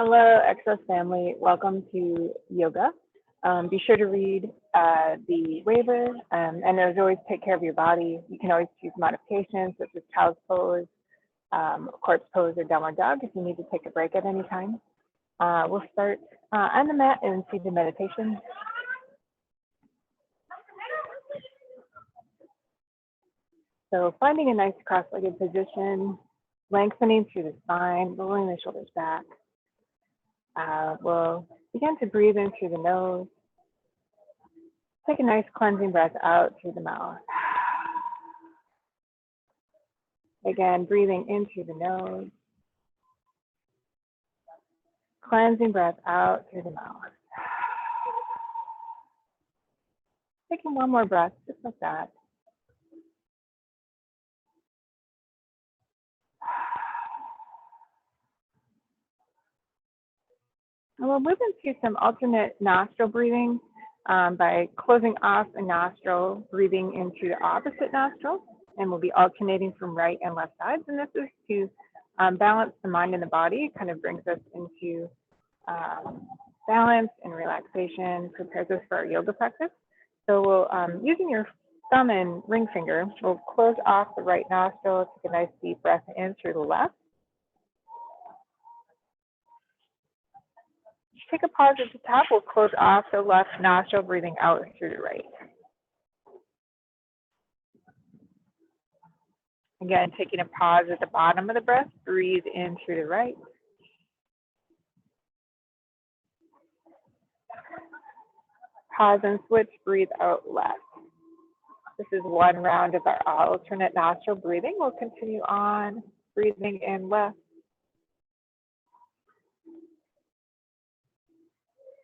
Hello, Exos family. Welcome to yoga. Be sure to read the waiver, and as always, take care of your body. You can always choose modifications such as child's pose, corpse pose, or downward dog if you need to take a break at any time. We'll start on the mat and see the meditation. So finding a nice cross-legged position, lengthening through the spine, rolling the shoulders back. We'll begin to breathe in through the nose. Take a nice cleansing breath out through the mouth. Again, breathing in through the nose. Cleansing breath out through the mouth. Taking one more breath, just like that. And we'll move into some alternate nostril breathing by closing off a nostril, breathing into the opposite nostril, and we'll be alternating from right and left sides. And this is to balance the mind and the body. It kind of brings us into balance and relaxation, prepares us for our yoga practice. So we'll, using your thumb and ring finger, we'll close off the right nostril, take a nice deep breath in through the left. Take a pause at the top. We'll close off the left nostril, breathing out through the right. Again, taking a pause at the bottom of the breath, breathe in through the right. Pause and switch, breathe out left. This is one round of our alternate nostril breathing. We'll continue on, breathing in left.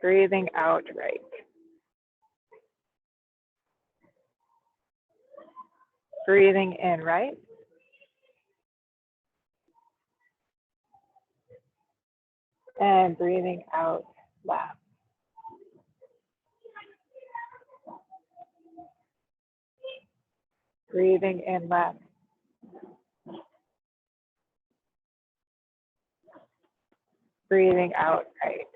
Breathing out right. Breathing in right. And breathing out left. Breathing in left. Breathing out right.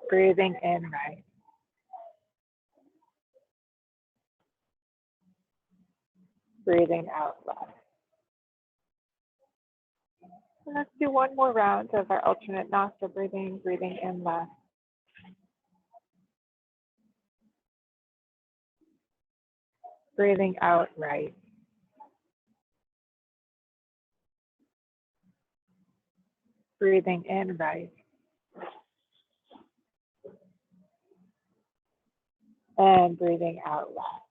Breathing in right. Breathing out left. And let's do one more round of our alternate nostril breathing, breathing in left. Breathing out right. Breathing in right. And breathing out left.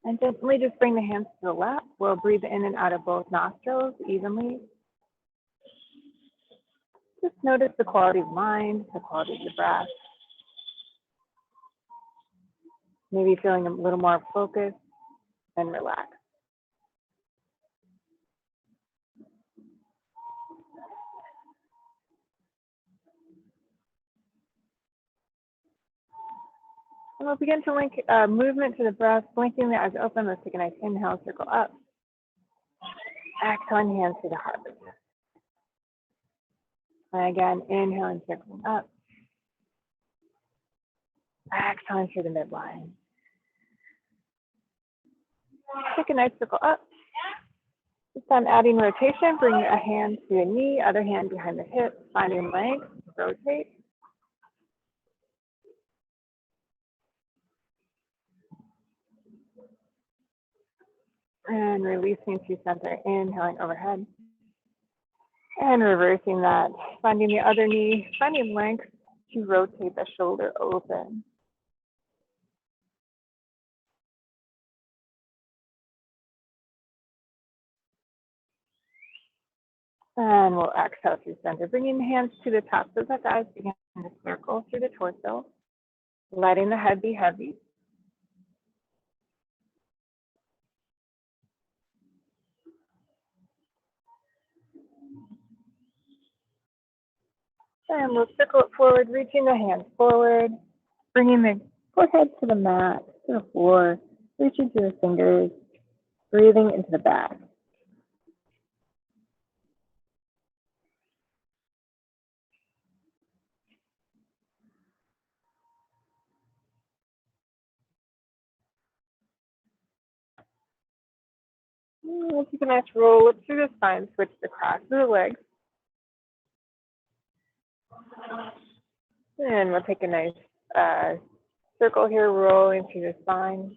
And gently just bring the hands to the lap. We'll breathe in and out of both nostrils evenly. Just notice the quality of mind, the quality of the breath. Maybe feeling a little more focused and relaxed. And we'll begin to link movement to the breath, blinking the eyes open. Let's take a nice inhale, circle up. Exhale, hands to the heart. And again, inhaling, circling up. Exhaling through the midline. Take a nice circle up. This time adding rotation, bring a hand to your knee, other hand behind the hip, finding length, rotate. And releasing to center, inhaling overhead. And reversing that, finding the other knee, finding length to rotate the shoulder open. And we'll exhale through center, bringing the hands to the tops of the thighs, begin to circle through the torso, letting the head be heavy. And we'll circle it forward, reaching the hands forward, bringing the forehead to the mat, to the floor, reaching through the fingers, breathing into the back. We'll take a nice roll up through the spine, switch the cross of the legs. And we'll take a nice circle here, rolling through the spine.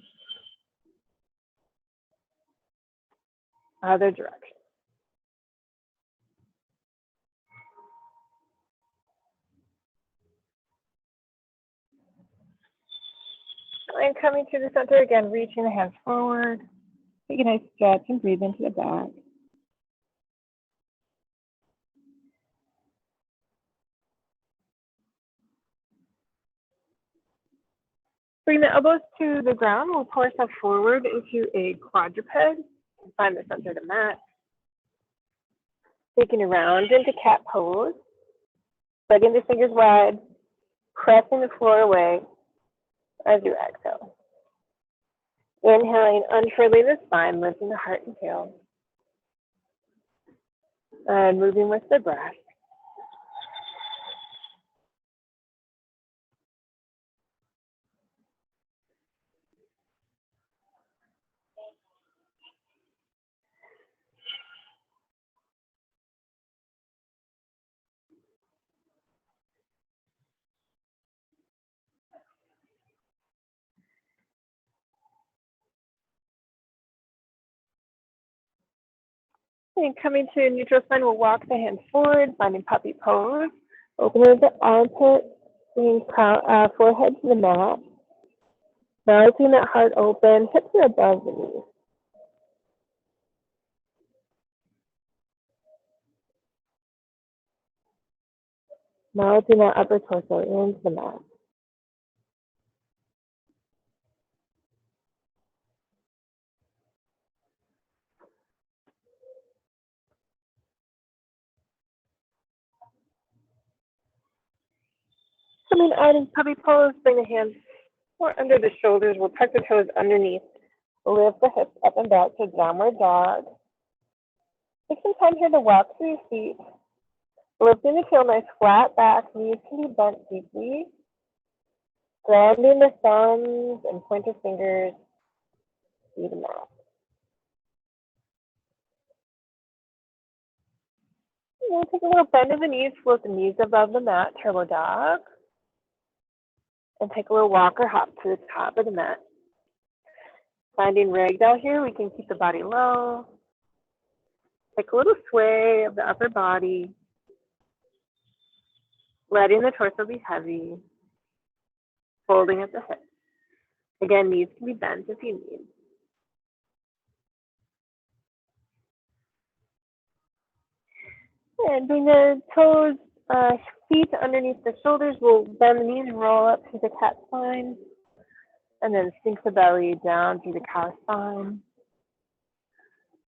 Other direction. And coming to the center again, reaching the hands forward. Take a nice stretch and breathe into the back. Bring the elbows to the ground. We'll pull ourselves forward into a quadruped. Find the center of the mat. Taking a round into cat pose. Spreading the fingers wide. Pressing the floor away as you exhale. Inhaling, unfurling the spine, lifting the heart and tail. And moving with the breath. And coming to neutral spine, we'll walk the hands forward, finding puppy pose. Opening the armpit, bringing forehead to the mat. Melting that heart open, hips are above the knees. Melting that upper torso into the mat. Coming out in puppy pose, bring the hands more under the shoulders. We'll tuck the toes underneath. Lift the hips up and back to downward dog. Take some time here to walk through your feet. Lifting the tail, nice flat back. Knees can be bent deeply. Grounding the thumbs and pointer fingers to the mat. We'll take a little bend of the knees, float the knees above the mat, turbo dog. And take a little walk or hop to the top of the mat. Finding ragdoll here, we can keep the body low. Take a little sway of the upper body. Letting the torso be heavy. Folding at the hips. Again, knees can be bent if you need. And bring the toes, feet underneath the shoulders. We'll bend the knees and roll up to the cat spine. And then sink the belly down through the cow spine.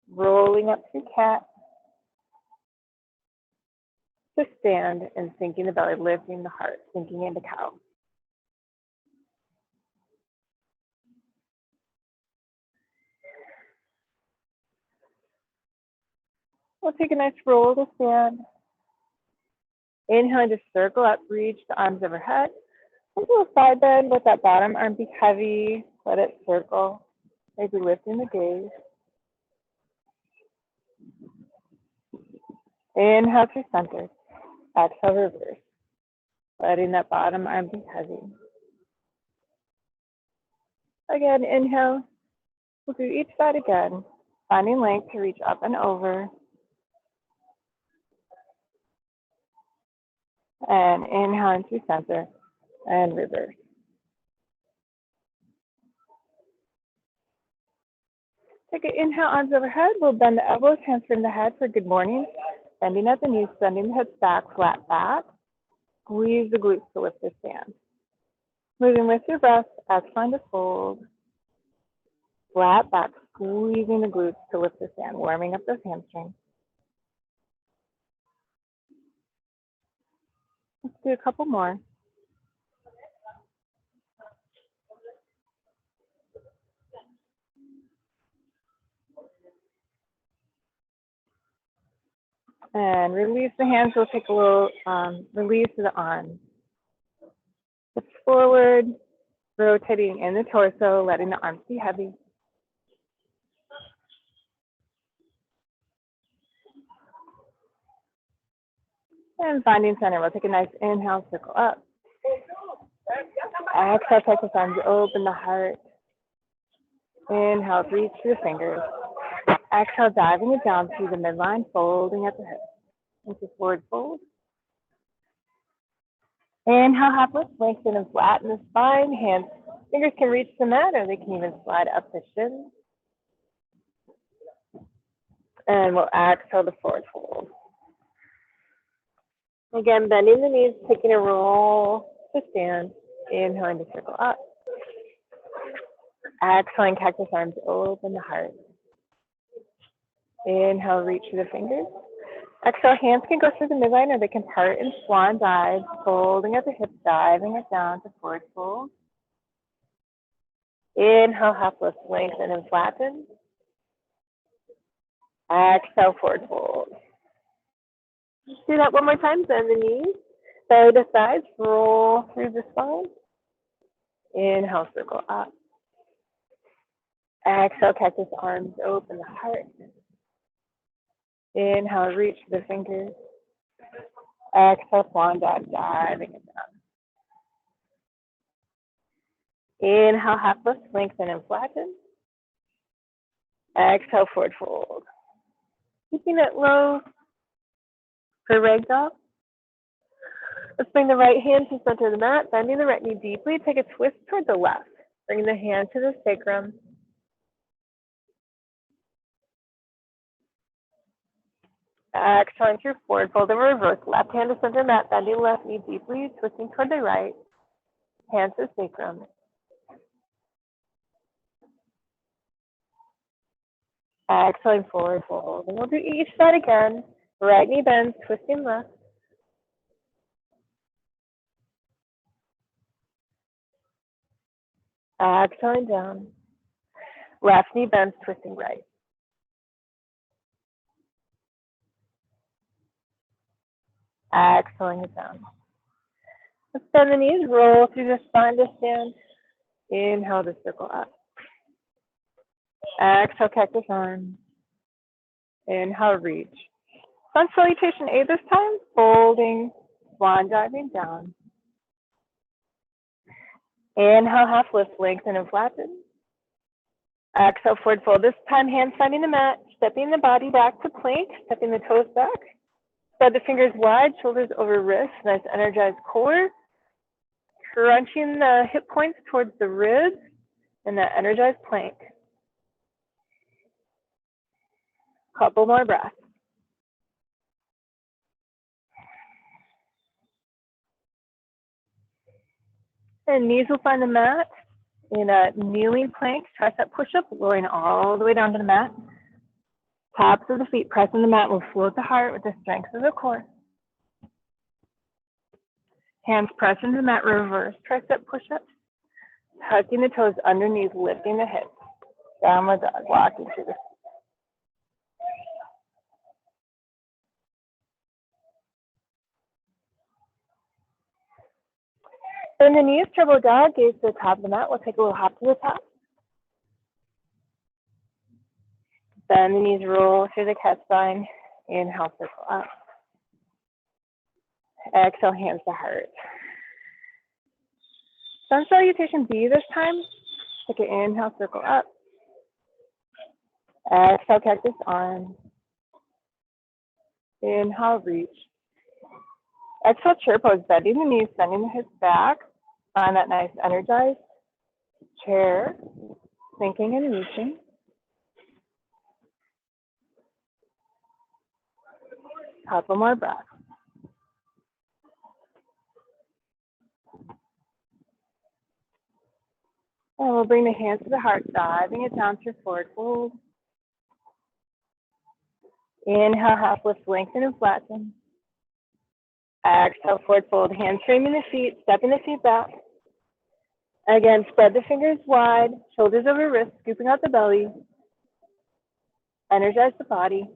Rolling up through cat. To stand and sinking the belly, lifting the heart, sinking into cow. We'll take a nice roll to stand. Inhale, just circle up, reach the arms overhead. Take a little side bend, let that bottom arm be heavy. Let it circle, maybe lifting the gaze. Inhale to center. Exhale, reverse. Letting that bottom arm be heavy. Again, inhale. We'll do each side again. Finding length to reach up and over. And inhale into center and reverse. Take an inhale, arms overhead. We'll bend the elbows, hands from the head for good morning. Bending at the knees, sending the hips back, flat back. Squeeze the glutes to lift the stand. Moving with your breath, exhale to fold. Flat back, squeezing the glutes to lift the stand, warming up those hamstrings. Let's do a couple more. And release the hands. We'll take a little release of the arms. Lift forward, rotating in the torso, letting the arms be heavy. And finding center. We'll take a nice inhale, circle up. Exhale, take the arms, open the heart. Inhale, reach to the fingers. Exhale, diving it down through the midline, folding at the hips. Into forward fold. Inhale, half lift, lengthen and flatten the spine. Hands, fingers can reach the mat, or they can even slide up the shins. And we'll exhale to forward fold. Again, bending the knees, taking a roll to stand. Inhaling to circle up. Exhaling, cactus arms, open the heart. Inhale, reach through the fingers. Exhale, hands can go through the midline, or they can part in swan dive, folding at the hips, diving it down to forward fold. Inhale, half lift, lengthen and flatten. Exhale, forward fold. Do that one more time. Bend the knees, belly to sides, roll through the spine. Inhale, circle up. Exhale, cactus arms, open the heart. Inhale, reach the fingers. Exhale, swan dive, diving it down. Inhale, half lift, lengthen and flatten. Exhale, forward fold. Keeping it low for ragdoll. Let's bring the right hand to center of the mat, bending the right knee deeply. Take a twist toward the left. Bring the hand to the sacrum. Exhaling through forward fold and reverse. Left hand to center mat, bending left knee deeply, twisting toward the right. Hand to sacrum. Exhaling forward fold. And we'll do each side again. Right knee bends, twisting left. Exhaling down. Left knee bends, twisting right. Exhaling it down. Let's bend the knees, roll through the spine to stand. Inhale to circle up. Exhale, cactus arms. Inhale, reach. Sun salutation A this time, folding, swan diving down. Inhale, half lift, lengthen and flatten. Exhale, forward fold. This time, hands finding the mat, stepping the body back to plank, stepping the toes back. Spread the fingers wide, shoulders over wrists, nice energized core. Crunching the hip points towards the ribs and that energized plank. Couple more breaths. And knees will find the mat in a kneeling plank, tricep push-up, lowering all the way down to the mat. Tops of the feet pressing the mat will float the heart with the strength of the core. Hands press into the mat, reverse tricep push-ups. Tucking the toes underneath, lifting the hips. Downward dog, walking through the feet. Bend the knees, turbo dog, gaze to the top of the mat. We'll take a little hop to the top. Bend the knees, roll through the cat spine. Inhale, circle up. Exhale, hands to heart. Sun salutation B this time. Take an inhale, circle up. Exhale, cactus arms. Inhale, reach. Exhale, chair pose, bending the knees, bending the hips back. Find that nice energized chair, sinking and reaching. Couple more breaths. And we'll bring the hands to the heart, diving it down through forward fold. Inhale, half lift, lengthen and flatten. Exhale, forward fold, hands framing the feet, stepping the feet back. Again, spread the fingers wide, shoulders over wrists, scooping out the belly. Energize the body.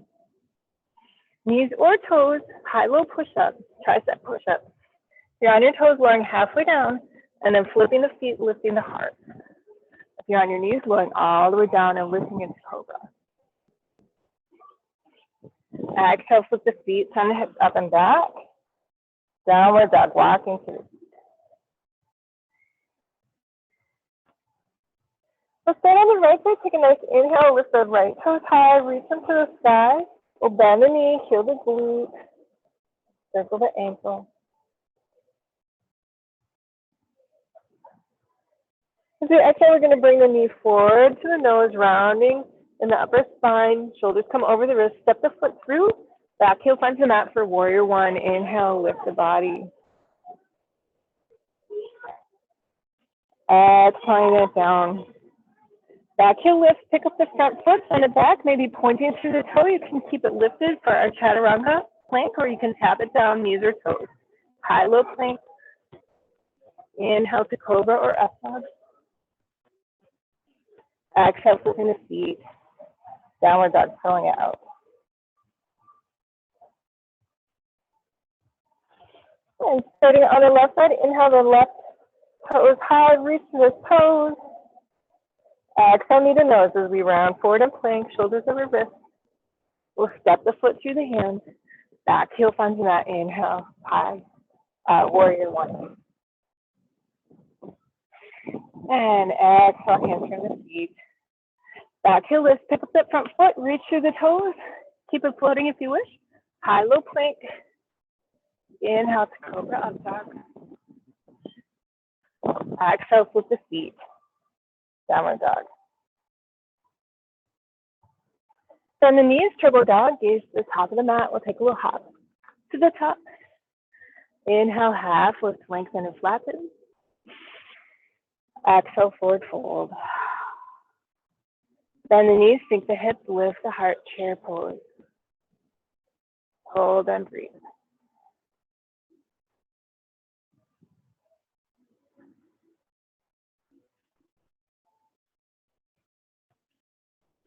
Knees or toes, high-low push-up, tricep push-up. You're on your toes, lowering halfway down, and then flipping the feet, lifting the heart. If you're on your knees, lowering all the way down and lifting into cobra. Exhale, flip the feet, send the hips up and back. Downward dog, walking to the feet. So stand on the right side, take a nice inhale, lift the right toes high, reach them to the sky. We'll bend the knee, heel the glute, circle the ankle. As we exhale, we're going to bring the knee forward to the nose, rounding in the upper spine. Shoulders come over the wrist. Step the foot through. Back heel finds the mat for warrior one. Inhale, lift the body. Exhaling it down. Back heel lift. Pick up the front foot, send it back, maybe pointing through the toe. You can keep it lifted for our chaturanga plank, or you can tap it down, knees or toes. High-low plank. Inhale to cobra or up-dog. Exhale, flipping the feet. Downward dog, pulling it out. And starting on the left side, inhale the left toes high, reach to the toes. Exhale, knee to nose as we round forward and plank, shoulders over wrists. We'll step the foot through the hands. Back heel finds the mat. Inhale, high, warrior one. And exhale, hands from the feet. Back heel lift, pick up that front foot, reach through the toes. Keep it floating if you wish. High-low plank. Inhale to cobra up dog. Exhale, flip the feet. Downward dog. Bend the knees, turbo dog, gaze to the top of the mat. We'll take a little hop to the top. Inhale, half, lift, lengthen, and flatten. Exhale, forward fold. Bend the knees, sink the hips, lift the heart, chair pose. Hold and breathe.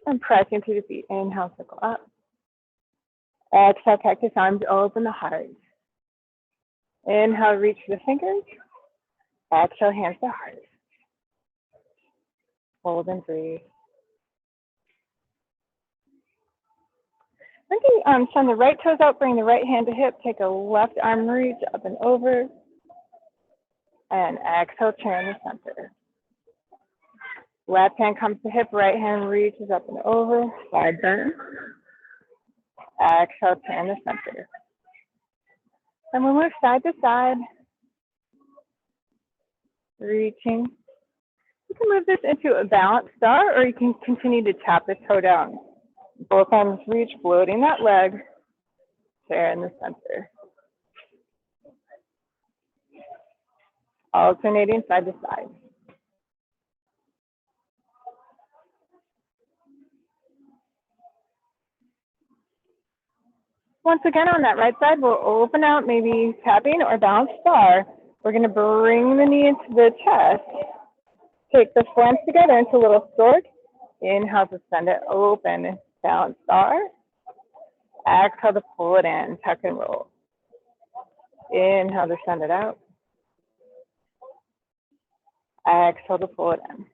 And pressing through the feet. Inhale, circle up. Exhale, cactus arms, open the heart. Inhale, reach for the fingers. Exhale, hands to heart. Hold and breathe. Okay, send the right toes out, bring the right hand to hip, take a left arm reach up and over. And exhale, chair in the center. Left hand comes to hip, right hand reaches up and over, side bend. Exhale, chair in the center. And we'll move side to side, reaching. You can move this into a balanced star, or you can continue to tap the toe down. Both arms reach, floating that leg, chair in the center. Alternating side to side. Once again, on that right side, we'll open out, maybe tapping or balanced star. We're going to bring the knee into the chest. Take the flanks together into a little stork. Inhale to send it open, balanced star. Exhale to pull it in, tuck and roll. Inhale to send it out. Exhale to pull it in.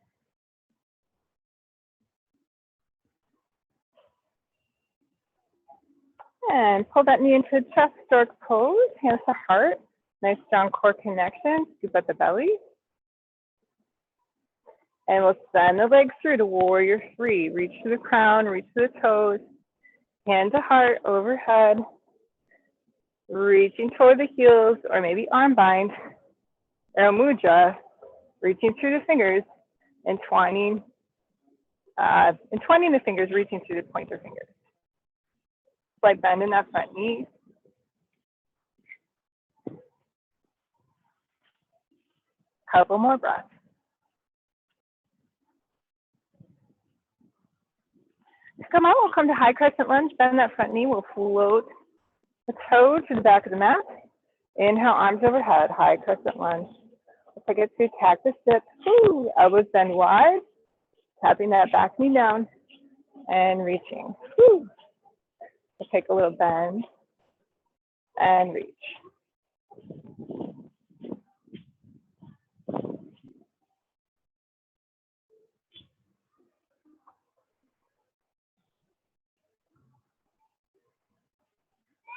And pull that knee into chest, stork pose, hands to heart. Nice strong core connection, scoop at the belly. And we'll send the legs through to warrior three. Reach to the crown, reach to the toes. Hand to heart, overhead. Reaching toward the heels, or maybe arm bind. Arrow mudra, reaching through the fingers, entwining the fingers, reaching through the pointer fingers. Slight bend in that front knee. Couple more breaths. To come out, we'll come to high crescent lunge. Bend that front knee. We'll float the toe to the back of the mat. Inhale, arms overhead, high crescent lunge. We'll take it to cactus dip. Woo. Elbows bend wide. Tapping that back knee down and reaching. Woo. take a little bend and reach.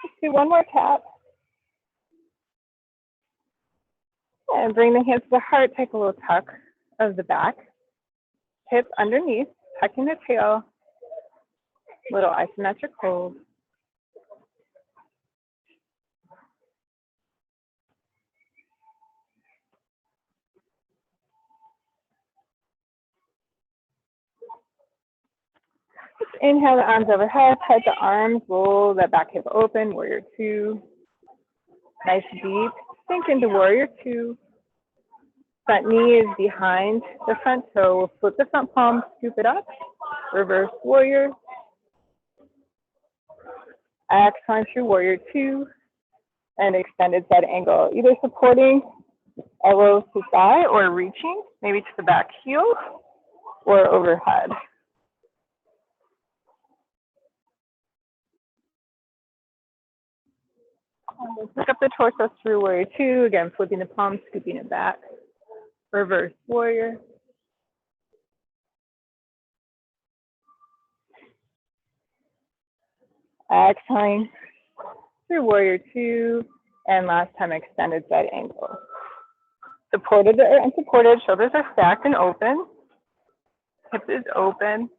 Let's do one more tap. And bring the hands to the heart, take a little tuck of the back. Hips underneath, tucking the tail. Little isometric hold. Inhale the arms overhead, head to arms, roll that back hip open, warrior two. Nice deep, sink into warrior two. Front knee is behind the front toe. We'll flip the front palm, scoop it up, reverse warrior. Exhale through warrior two, and extended side angle, either supporting elbows to thigh or reaching, maybe to the back heel or overhead. Pick up the torso through warrior two, again, flipping the palm, scooping it back. Reverse warrior. Exhaling through warrior two, and last time extended side angle. Supported or unsupported, shoulders are stacked and open. Hip is open.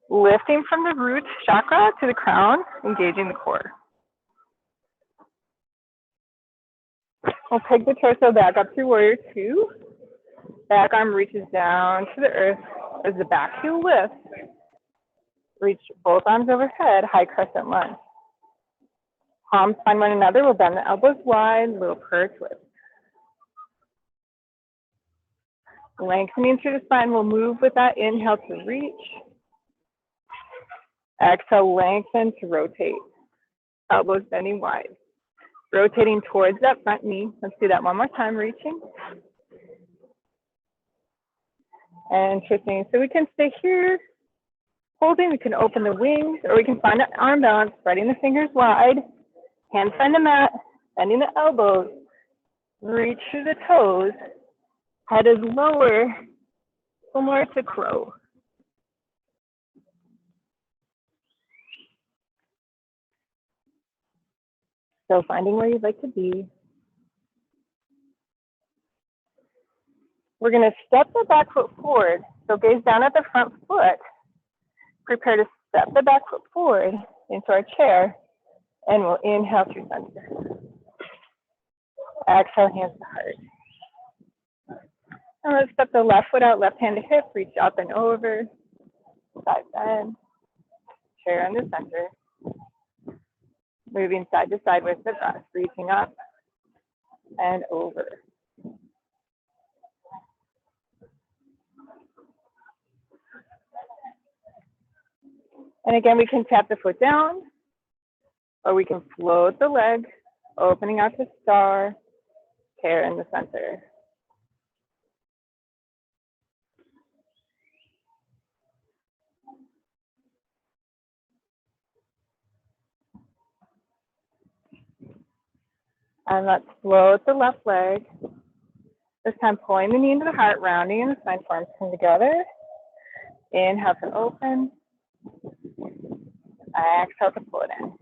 Lifting from the root chakra to the crown, engaging the core. We'll take the torso back up through warrior two. Back arm reaches down to the earth as the back heel lifts. Reach both arms overhead, high crescent lunge. Palms find one another, we'll bend the elbows wide, little perk twist. Lengthening through the spine, we'll move with that inhale to reach. Exhale, lengthen to rotate. Elbows bending wide. Rotating towards that front knee. Let's do that one more time, reaching. And twisting. So we can stay here, holding. We can open the wings, or we can find an arm balance, spreading the fingers wide. Hands find the mat, bending the elbows. Reach through the toes. Head is lower, similar to crow. So finding where you'd like to be. We're going to step the back foot forward. So gaze down at the front foot. Prepare to step the back foot forward into our chair. And we'll inhale through center. Exhale, hands to heart. And let's step the left foot out, left hand to hip, reach up and over. Side bend. Chair in the center. Moving side to side with the breath, reaching up and over. And again, we can tap the foot down, or we can float the leg, opening out to star, chair in the center. And let's float the left leg. This time pulling the knee into the heart, rounding in the spine, forms come together. Inhale to open. Exhale to pull it in.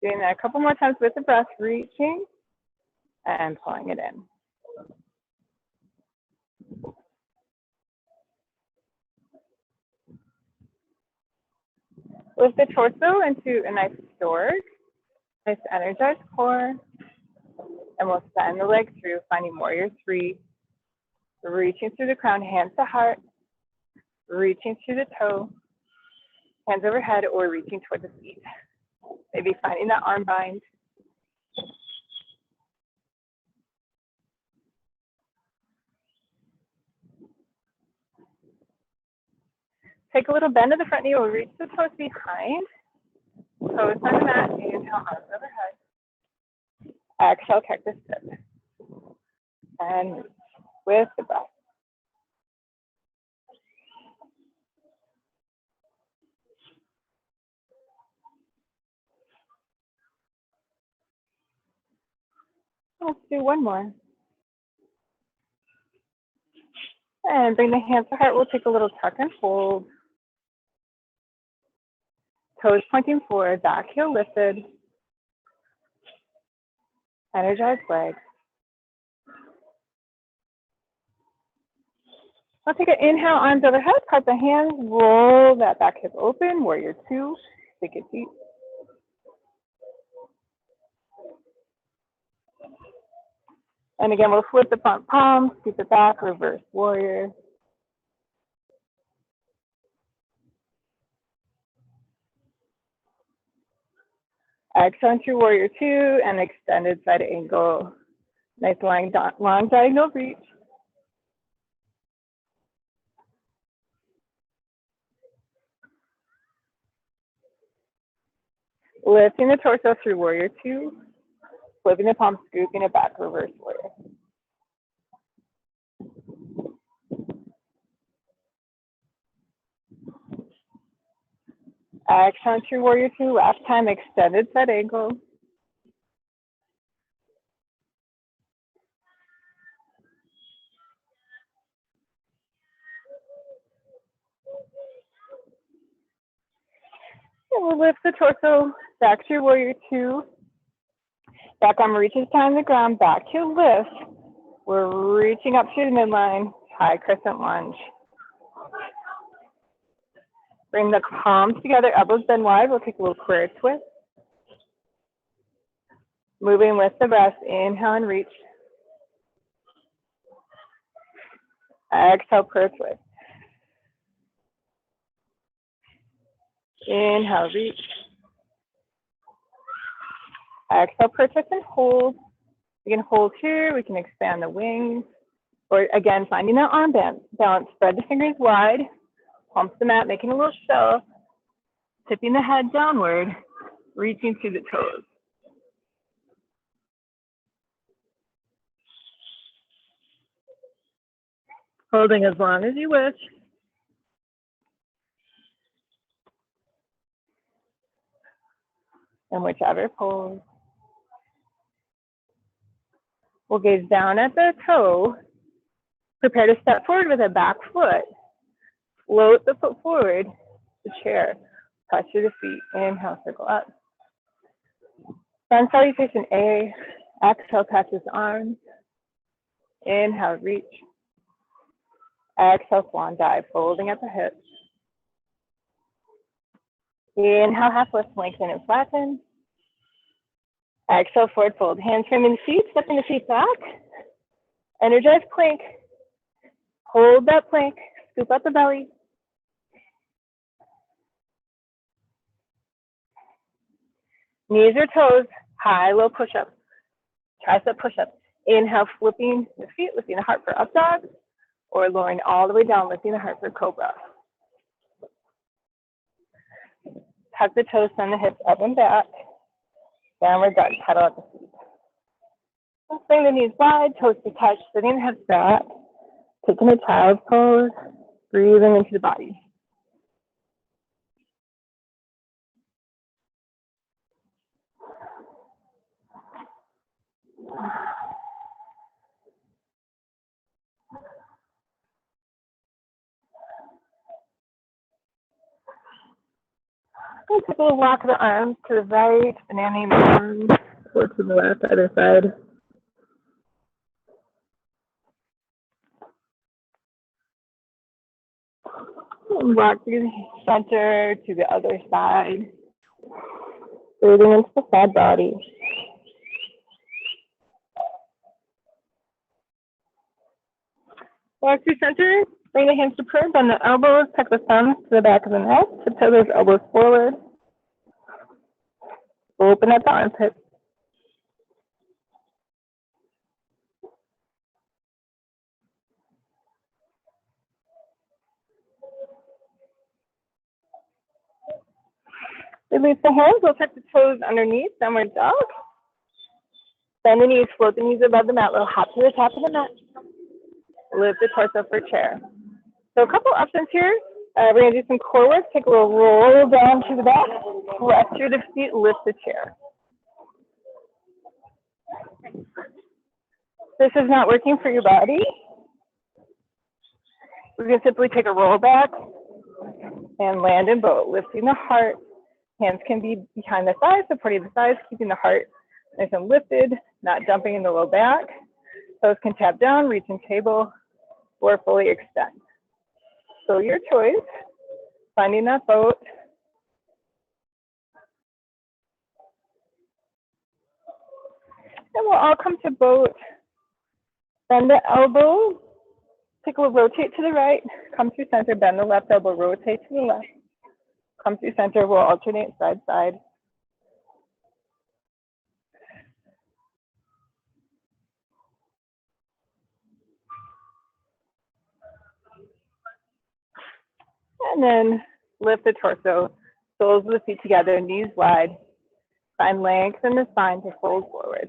Doing that a couple more times with the breath, reaching and pulling it in. Lift the torso into a nice stork, nice energized core, and we'll send the leg through, finding warrior three, reaching through the crown, hands to heart, reaching through the toe, hands overhead, or reaching toward the feet. Maybe finding that arm bind. Take a little bend of the front knee, we'll reach the toes behind. Toes on the mat, inhale, arms overhead. Exhale, cactus tip. And with the breath. Let's do one more. And bring the hands to heart. We'll take a little tuck and fold. Toes pointing forward, back heel lifted. Energize legs. I'll take an inhale, arms overhead, part the hands, roll that back hip open, warrior two, take it deep. And again, we'll flip the front palm, scoop it back, reverse warrior. Exhale into warrior two and extended side angle. Nice long diagonal reach. Lifting the torso through warrior two, flipping the palm, scooping it back, reverse warrior. Exhale into warrior two, last time, extended side angle. And we'll lift the torso back to warrior two. Back arm reaches down the ground, back to lift. We're reaching up to the midline, high crescent lunge. Bring the palms together, elbows bend wide. We'll take a little square twist. Moving with the breath, inhale and reach. Exhale, prayer twist. Inhale, reach. Exhale, prayer twist and hold. We can hold here, we can expand the wings. Or again, finding that arm balance. Spread the fingers wide, palms to the mat, making a little shelf. Tipping the head downward, reaching to the toes. Holding as long as you wish. And whichever pose. We'll gaze down at the toe. Prepare to step forward with a back foot. Float the foot forward, the chair. Touch through the feet. Inhale, circle up. Sun salutation A. Exhale, touches arms. Inhale, reach. Exhale, swan dive, folding at the hips. Inhale, half lift, lengthen and flatten. Exhale, forward fold. Hands framing the feet, stepping the feet back. Energize plank. Hold that plank, scoop out the belly. Knees or toes, high, low push-up. Tricep push-up. Inhale, flipping the feet, lifting the heart for up dog, or lowering all the way down, lifting the heart for cobra. Tuck the toes, send the hips up and back. Downward dog, pedal at the feet. Let's bring the knees wide, toes to touch, sitting the hips back. Taking a child's pose, breathing into the body. Take a little walk of the arms to the right, banana arms, or to the left, either side. And walk through the center to the other side. Breathing into the side body. Walk through center, bring the hands to prayer, bend the elbows, tuck the thumbs to the back of the neck, tiptoe those elbows forward. Open up the armpits. Release the hands, we'll tuck the toes underneath, downward dog. Bend the knees, float the knees above the mat, little hop to the top of the mat. Lift the torso for chair. So a couple options here. We're going to do some core work. Take a little roll down to the back. Press through the feet, lift the chair. this is not working for your body, we're going to simply take a roll back and land in boat, lifting the heart. Hands can be behind the thighs, supporting the thighs, keeping the heart nice and lifted, not dumping in the low back. Toes can tap down, reaching table, or fully extend. So your choice, finding that boat. And we'll all come to boat. Bend the elbow, take a little rotate to the right, come through center, bend the left elbow, rotate to the left. Come through center, we'll alternate side, side. And then lift the torso, soles of the feet together, knees wide. Find length in the spine to fold forward.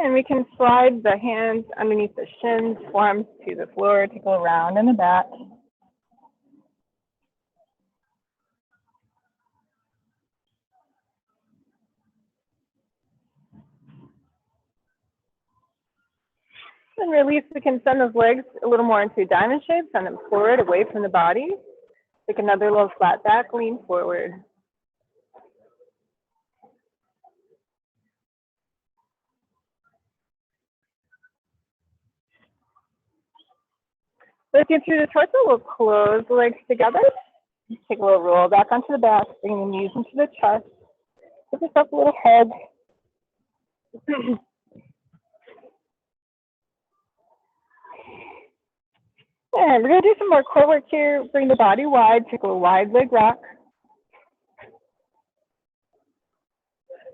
And we can slide the hands underneath the shins, forearms to the floor, take a little round in the back. And release, we can send those legs a little more into a diamond shape, send them forward, away from the body. Take another little flat back, lean forward. Lifting through the torso, we'll close the legs together. Take a little roll back onto the back, bring the knees into the chest. Give yourself a little hug. And we're going to do some more core work here. Bring the body wide, take a little wide leg rock.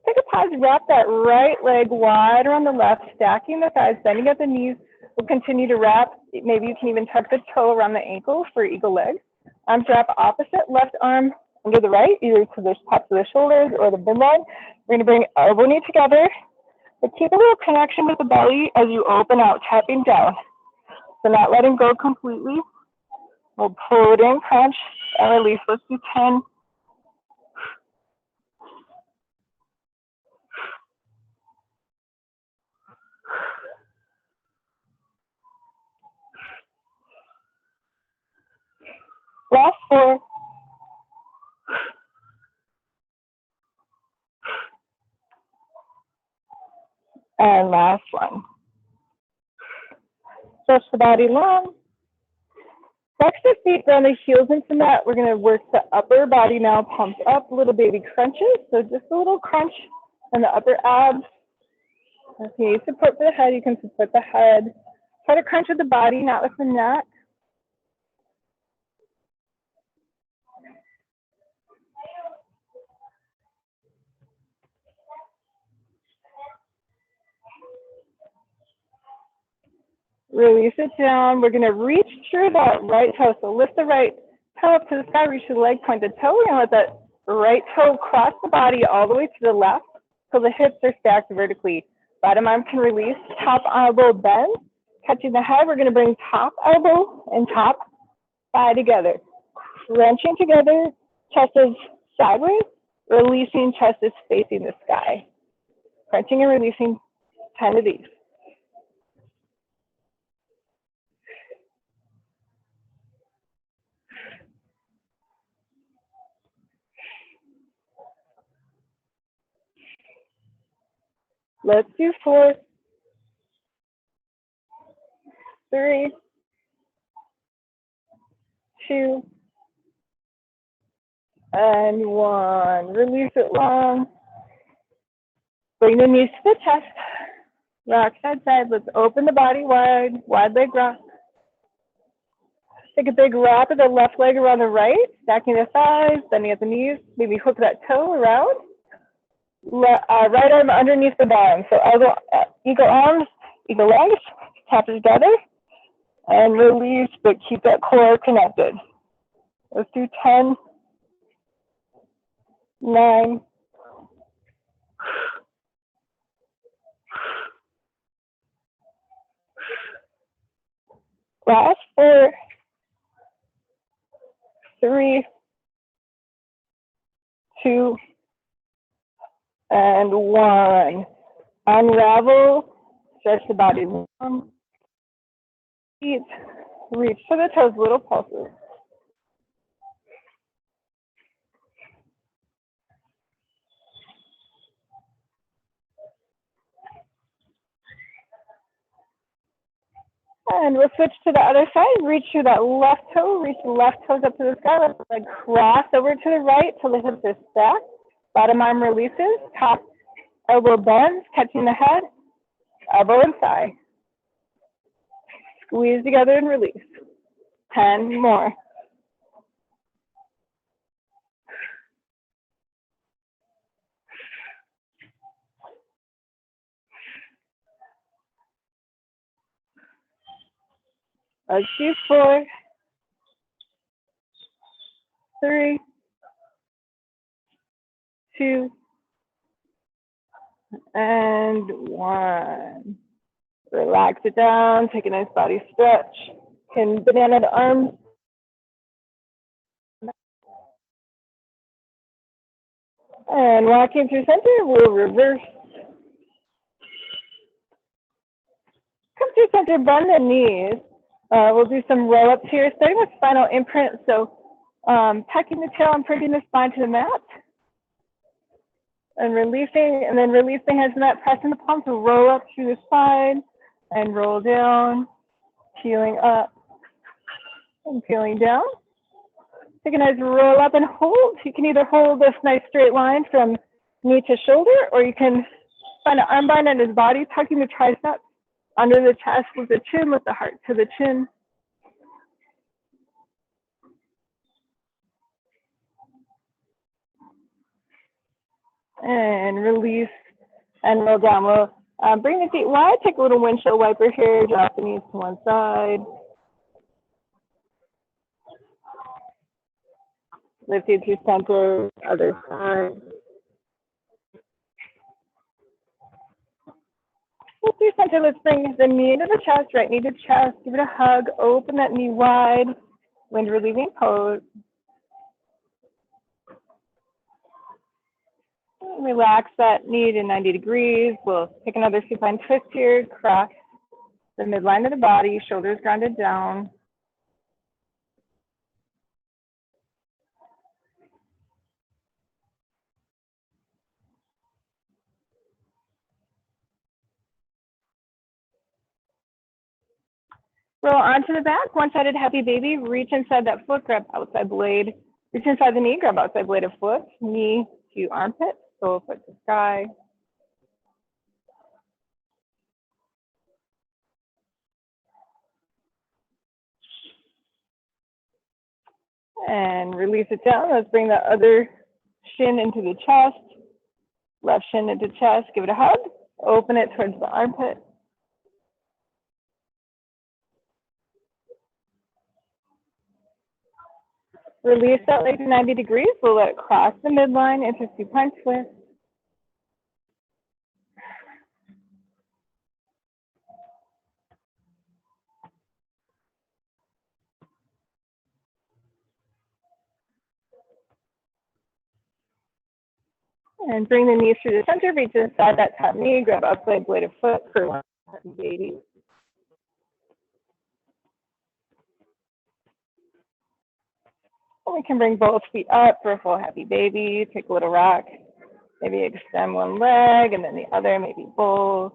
Take a pause, wrap that right leg wide around the left, stacking the thighs, bending at the knees. We'll continue to wrap. Maybe you can even tuck the toe around the ankle for eagle leg. Arms wrap opposite, left arm under the right, either to the tops of the shoulders or the midline. We're going to bring elbow knee together, but keep a little connection with the belly as you open out, tapping down. So not letting go completely. We'll pull it in, crunch, and release. Let's do 10. Last 4. And last one. Stretch the body long. Flex the feet, down the heels into the mat. We're going to work the upper body now, pump up, little baby crunches. So just a little crunch in the upper abs. If you need support for the head, you can support the head. Try to crunch with the body, not with the neck. Release it down. We're going to reach through that right toe. So lift the right toe up to the sky, reach the leg, point the toe. We're going to let that right toe cross the body all the way to the left so the hips are stacked vertically. Bottom arm can release, top elbow bend. Catching the head, we're going to bring top elbow and top thigh together. Wrenching together, chest is sideways, releasing, chest is facing the sky. Crunching and releasing, 10 of these. Let's do 4, 3, 2, and 1. Release it long. Bring the knees to the chest. Rock side side. Let's open the body wide. Wide leg rock. Take a big wrap of the left leg around the right. Stacking the thighs, bending at the knees. Maybe hook that toe around. Right arm underneath the bottom. So eagle arms, eagle legs. Tap together. And release, but keep that core connected. Let's do 10, 9, last 4, 3, 2, and 1. Unravel, stretch the body long, feet, reach to the toes, little pulses. And we'll switch to the other side. Reach through that left toe. Reach the left toes up to the sky. Left leg cross over to the right till the hips are stacked. Bottom arm releases. Top elbow bends, catching the head. Elbow and thigh. Squeeze together and release. 10 more. Let's do 4, 3, 2, and 1. Relax it down. Take a nice body stretch. Can banana the arms. And walking through center, we'll reverse. Come through center, bend the knees. We'll do some roll-ups here, starting with spinal imprint. So tucking the tail and printing the spine to the mat. And releasing, and then release the hands from that, pressing the palms to roll up through the spine and roll down, peeling up and peeling down. Take a nice roll up and hold. You can either hold this nice straight line from knee to shoulder, or you can find an arm bind on his body, tucking the triceps under the chest with the chin, with the heart to the chin. And release and roll down. We'll bring the feet wide, take a little windshield wiper here, drop the knees to one side. Lift you to center, other side. Lift through center, let's bring the knee to the chest, right knee to chest, give it a hug, open that knee wide, wind relieving pose. Relax that knee to 90 degrees. We'll take another supine twist here, cross the midline of the body, shoulders grounded down. Roll onto the back, one-sided happy baby. Reach inside that foot, grab outside blade. Reach inside the knee, grab outside blade of foot. Knee to armpit, sole foot to sky. And release it down. Let's bring the other shin into the chest. Left shin into chest. Give it a hug. Open it towards the armpit. Release that leg to 90 degrees. We'll let it cross the midline into supine twist. And bring the knees through the center. Reach inside that top knee. Grab outside blade of foot for one happy baby. We can bring both feet up for a full happy baby. Take a little rock. Maybe extend one leg and then the other, maybe both.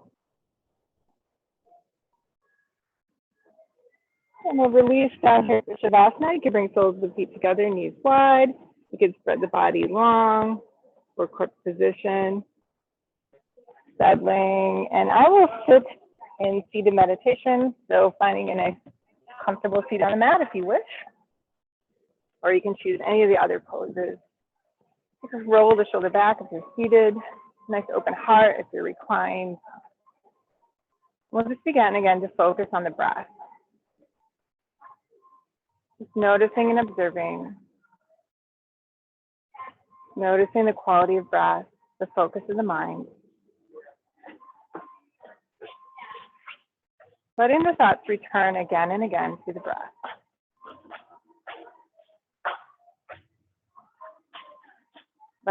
And we'll release down here for Shavasana. You can bring soles of the feet together, knees wide. You can spread the body long for corpse position. Settling. And I will sit in seated meditation. So finding a nice comfortable seat on the mat if you wish. Or you can choose any of the other poses. You can roll the shoulder back if you're seated. Nice open heart if you're reclined. We'll just begin again to focus on the breath. Just noticing and observing. Noticing the quality of breath, the focus of the mind. Letting the thoughts return again and again to the breath.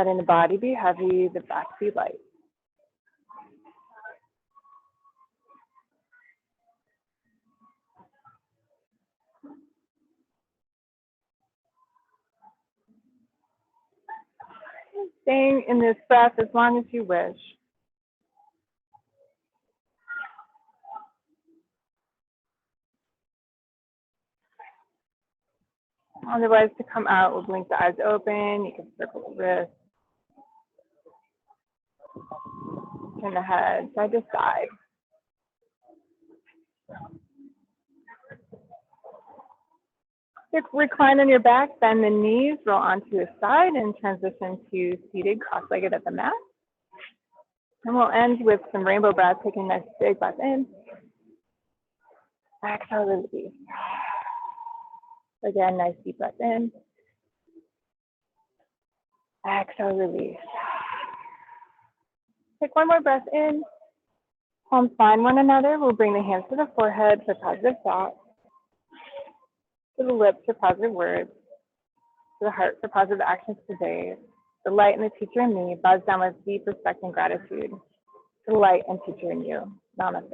Letting the body be heavy, the back be light. Staying in this breath as long as you wish. Otherwise, to come out, we'll blink the eyes open. You can circle the wrist. Turn the head side to side. Recline on your back, bend the knees, roll onto the side, and transition to seated cross-legged at the mat. And we'll end with some rainbow breath, taking a nice big breath in. Exhale, release. Again, nice deep breath in. Exhale, release. Take one more breath in. Palms find one another. We'll bring the hands to the forehead for positive thoughts, to the lips for positive words, to the heart for positive actions today. The light and the teacher in me bows down with deep respect and gratitude. To the light and teacher in you. Namaste.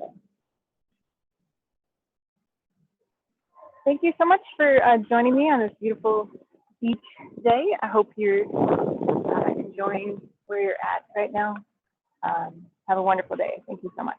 Thank you so much for joining me on this beautiful beach day. I hope you're enjoying where you're at right now. Have a wonderful day. Thank you so much.